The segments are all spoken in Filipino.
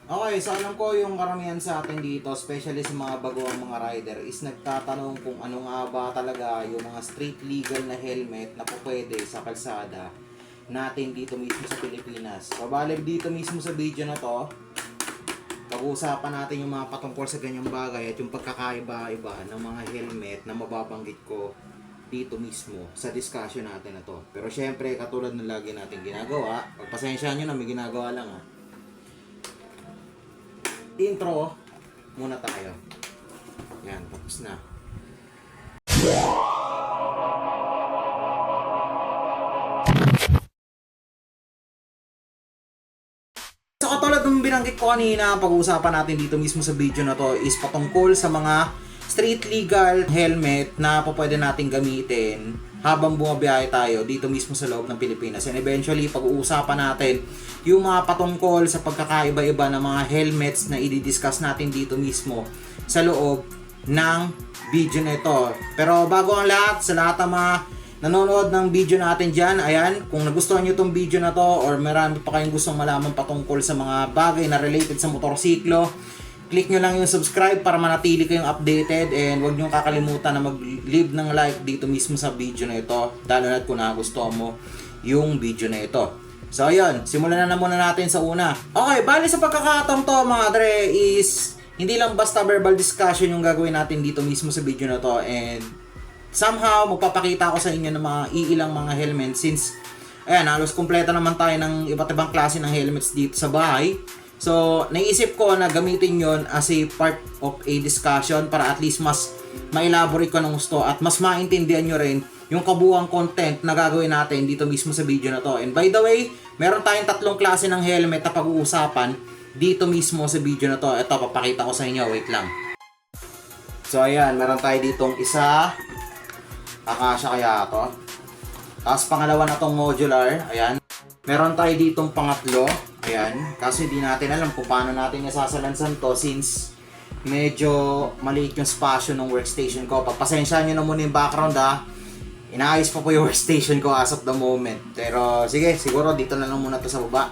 Okay, so alam ko yung karamihan sa atin dito, especially sa mga baguang mga rider, is nagtatanong kung ano nga ba talaga yung mga street legal na helmet na po pwede sa kalsada natin dito mismo sa Pilipinas. So, bale dito mismo sa video na to, pag-uusapan natin yung mga patungkol sa ganyang bagay at yung pagkakaiba-iba ng mga helmet na mababanggit ko dito mismo sa discussion natin na to. Pero syempre, katulad ng lagi natin ginagawa, pagpasensyahan nyo na may ginagawa lang intro muna tayo. Yan, tapos na. So katulad ng binanggit ko kanina, pag-uusapan natin dito mismo sa video na to is patungkol sa mga street legal helmet na pwede natin gamitin habang bumabiyahe tayo dito mismo sa loob ng Pilipinas. And eventually, pag-uusapan natin yung mga patungkol sa pagkakaiba-iba ng mga helmets na i-discuss natin dito mismo sa loob ng video na ito. Pero bago ang lahat, sa lahat ng mga nanonood ng video natin dyan, ayan, kung nagustuhan nyo itong video na to or marami pa kayong gustong malaman patungkol sa mga bagay na related sa motorsiklo, click nyo lang yung subscribe para manatili kayong updated, and huwag nyo kakalimutan na mag-leave ng like dito mismo sa video na ito, lalo na kung nagustuhan mo yung video na ito. So ayun, simulan na muna natin sa una. Okay, bali sa pagkakataon to mga dre is hindi lang basta verbal discussion yung gagawin natin dito mismo sa video na to, and somehow magpapakita ko sa inyo ng mga iilang mga helmets since ayan, halos kumpleto naman tayo ng iba't ibang klase ng helmets dito sa bahay. So, naisip ko na gamitin yon as a part of a discussion para at least mas ma-elaborate ko ng gusto at mas maintindihan nyo rin yung kabuuang content na gagawin natin dito mismo sa video na to. And by the way, meron tayong tatlong klase ng helmet na pag-uusapan dito mismo sa video na to. Ito, papakita ko sa inyo. Wait lang. So, ayan. Meron tayo ditong isa. Akasha kaya to. Tapos, pangalawa na tong modular. Ayan. Meron tayo ditong pangatlo. Ayan, kasi di natin alam kung paano natin nasasalansan to since medyo maliit yung spasyo ng workstation ko. Pagpasensyahan nyo na muna yung background inaayos pa po yung workstation ko as of the moment. Pero sige, siguro dito na lang muna to sa baba.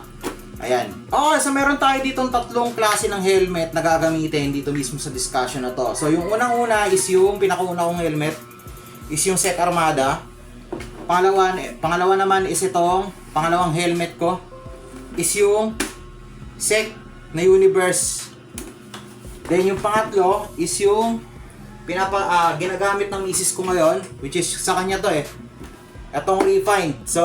Ayan. Okay, so meron tayo ditong tatlong klase ng helmet na gagamitin dito mismo sa discussion na to. So yung unang-una is yung pinakauna kong helmet is yung Sec Armada. Pangalawa naman is itong pangalawang helmet ko is yung Sec na Universe. Then yung pangatlo is yung ginagamit ng misis ko ngayon, which is sa kanya to etong Refined. So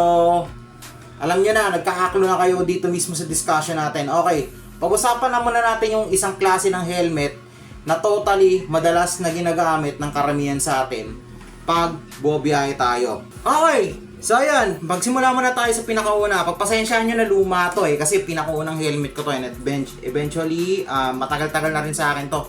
alam nyo na, nagkakakulo na kayo dito mismo sa discussion natin. Okay, pag-usapan na muna natin yung isang klase ng helmet na totally madalas na ginagamit ng karamihan sa atin pag bumabiyahe tayo. Okay, so ayan, magsimula muna tayo sa pinakauna. Pagpasensyahan nyo na luma to kasi pinakaunang helmet ko to, and eventually matagal-tagal na rin sa akin to.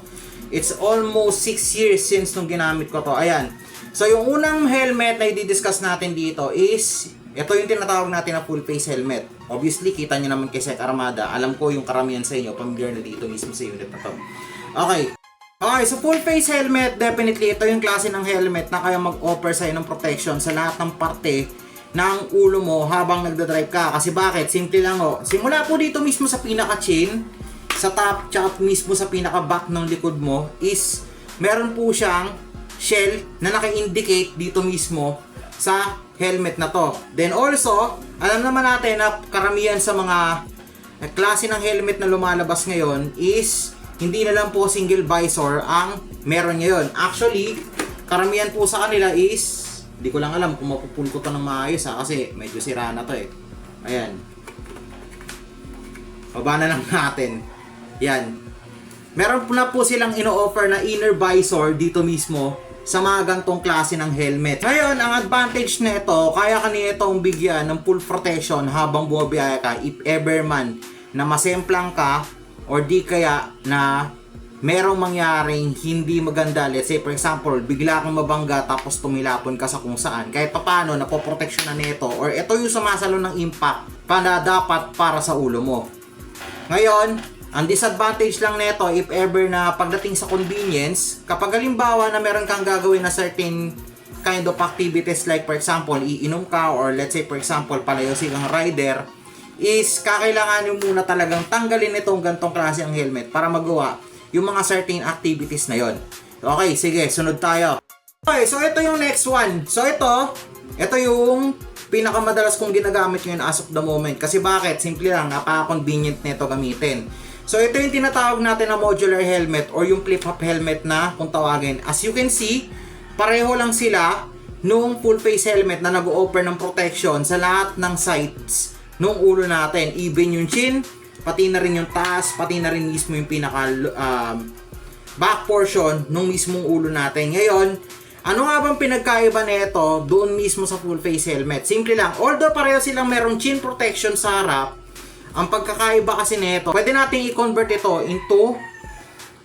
It's almost 6 years since nung ginamit ko to. Ayan, so yung unang helmet na i-discuss natin dito is ito yung tinatawag natin na full face helmet. Obviously, kita nyo naman kay Sec Armada. Alam ko yung karamihan sa inyo familiar na dito mismo sa unit na to. Okay, so full face helmet, definitely ito yung klase ng helmet na kaya mag-offer sa'yo ng protection sa lahat ng parte ng ulo mo habang nagdadrive ka. Kasi bakit? Simple lang simula po dito mismo sa pinaka-chin, sa top, tsaka mismo sa pinaka-back ng likod mo is meron po siyang shell na naka-indicate dito mismo sa helmet na to. Then also, alam naman natin na karamihan sa mga klase ng helmet na lumalabas ngayon is hindi na lang po single visor ang meron ngayon. Actually, karamihan po sa kanila is, hindi ko lang alam kung mapupul ko to ng maayos kasi medyo sira na to Ayan. Baba na lang natin. Yan. Meron po na po silang ino-offer na inner visor dito mismo sa mga gantong klase ng helmet. Ngayon, ang advantage nito, kaya kanina itong bigyan ng full protection habang bumabiyahe ka if ever man na masemplang ka or di kaya na merong mangyaring hindi maganda. Let's say for example, bigla kang mabangga tapos tumilapon ka sa kung saan. Kahit paano, napoproteksyon na nito or ito yung sumasalo ng impact na dapat para sa ulo mo. Ngayon, ang disadvantage lang nito if ever na pagdating sa convenience, kapag halimbawa na meron kang gagawin na certain kind of activities like for example, iinom ka or let's say for example, palayo silang rider, is kakailanganin muna talagang tanggalin itong gantong klase ang helmet para magawa yung mga certain activities na yon. Okay, sige, sunod tayo. Okay, so ito yung next one. So ito yung pinakamadalas kong ginagamit ngayon as of the moment. Kasi bakit? Simple lang, napaka-convenient nito gamitin. So ito yung tinatawag natin na modular helmet or yung flip-up helmet na kung tawagin. As you can see, pareho lang sila nung full face helmet na nag-o-offer ng protection sa lahat ng sides nung ulo natin. Even yung chin, pati na rin yung taas, pati na rin mismo yung pinaka back portion nung mismong ulo natin. Ngayon, ano nga bang pinagkaiba nito doon mismo sa full face helmet? Simple lang, although pareho silang merong chin protection sa harap, ang pagkakaiba kasi nito, pwede nating i-convert ito into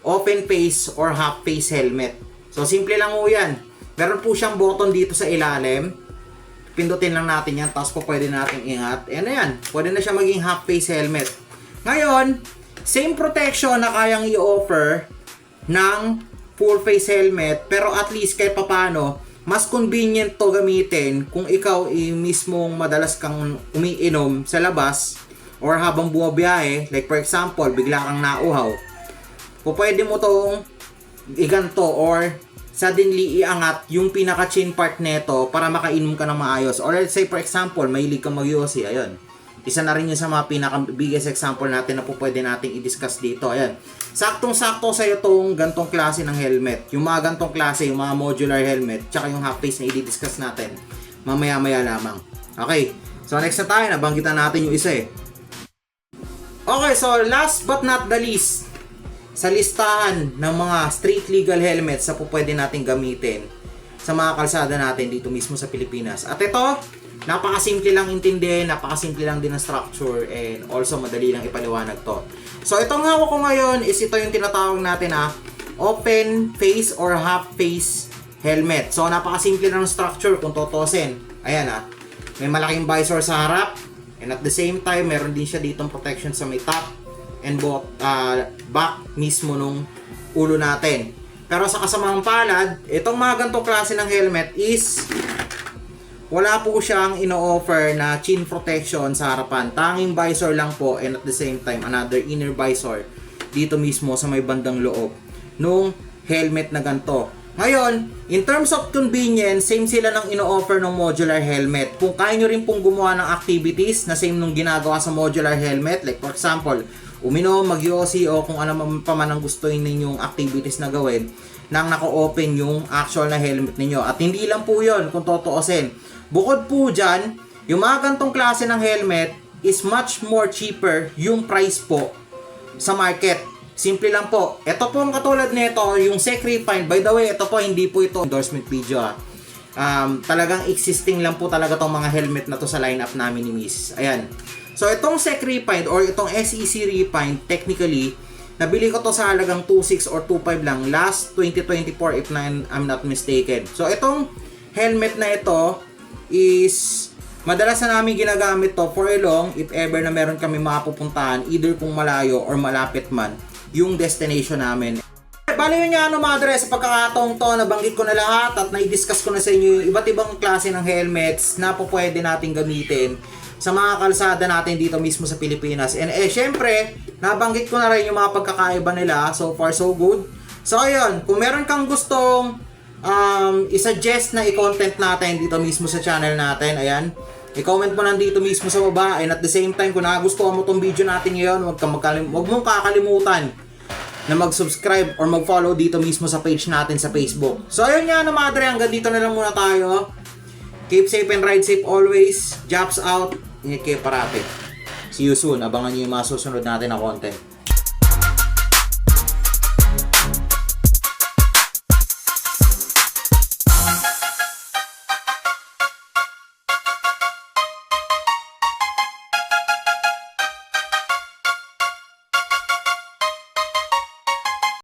open face or half face helmet. So simple lang po yan. Meron po siyang button dito sa ilalim. Pindutin lang natin yan, tapos po pwede natin ingat. And ayan, pwede na siya maging half face helmet. Ngayon, same protection na kayang i-offer ng full face helmet, pero at least kahit papano, mas convenient to gamitin kung ikaw mismong madalas kang umiinom sa labas or habang bumabiyahe, like for example, bigla kang nauhaw. Pwede mo tong iganto or suddenly iangat yung pinaka-chin part neto para makainom ka ng maayos. Or let's say for example, mahilig kang mag-yosi, ayun. Isa na rin yun sa mga pinaka-biggest example natin na po pwede nating i-discuss dito. Ayan. Saktong-sakto sa itong gantong klase ng helmet. Yung mga gantong klase, yung mga modular helmet, tsaka yung half face na i-discuss natin. Mamaya-maya lamang. Okay. So next na tayo, nabanggitan natin yung isa eh. Okay, so last but not the least, sa listahan ng mga street legal helmets na po pwede natin gamitin sa mga kalsada natin dito mismo sa Pilipinas. At ito, napakasimple lang intindihin, napakasimple lang din ang structure, and also madali lang ipaliwanag to. So itong hawak ko ngayon is ito yung tinatawag natin na open face or half face helmet. So napakasimple lang ng structure kung tutusin. Ayan may malaking visor sa harap, and at the same time meron din siya ditong protection sa may top and back mismo nung ulo natin. Pero sa kasamang palad, itong mga ganitong klase ng helmet is wala po siyang ino-offer na chin protection sa harapan. Tanging visor lang po, and at the same time another inner visor dito mismo sa may bandang loob nung helmet na ganito. Ngayon, in terms of convenience, same sila ng ino-offer ng modular helmet. Kung kaya nyo rin pong gumawa ng activities na same nung ginagawa sa modular helmet, like for example, uminom, mag-yosi, o kung ano pa man ang gusto ninyong activities na gawin, nang naka-open yung actual na helmet ninyo. At hindi lang po yun kung totoosin. Bukod po dyan, yung mga gantong klase ng helmet is much more cheaper yung price po sa market. Simple lang po. Ito po ang katulad nito, yung Sec Refine. By the way, ito po, hindi po ito endorsement video talagang existing lang po talaga tong mga helmet na to sa lineup namin ni Miss. Ayan. So itong Sec Refine or itong SEC Refine, technically, nabili ko to sa halagang 2.6 or 2.5 lang last 2024 if I'm not mistaken. So itong helmet na ito is madalas na namin ginagamit to for a long if ever na meron kami mapupuntahan, either kung malayo or malapit man yung destination namin. Bali yun nga madre, sa pagkakataong to, nabanggit ko na lahat at na-discuss ko na sa inyo yung iba't ibang klase ng helmets na po pwede natin gamitin sa mga kalsada natin dito mismo sa Pilipinas. And syempre, nabanggit ko na rin yung mga pagkakaiba nila. So far, so good. So ayun, kung meron kang gustong i-suggest na i-content natin dito mismo sa channel natin, ayan, i-comment mo nandito mismo sa baba. And at the same time, kung nagustuhan mo tong video natin ngayon, huwag mong kakalimutan na mag-subscribe or mag-follow dito mismo sa page natin sa Facebook. So ayun nga madre, hanggang dito na lang muna tayo. Keep safe and ride safe always. Jobs out. Ingat kayo parati. See you soon. Abangan nyo yung mga susunod natin na content.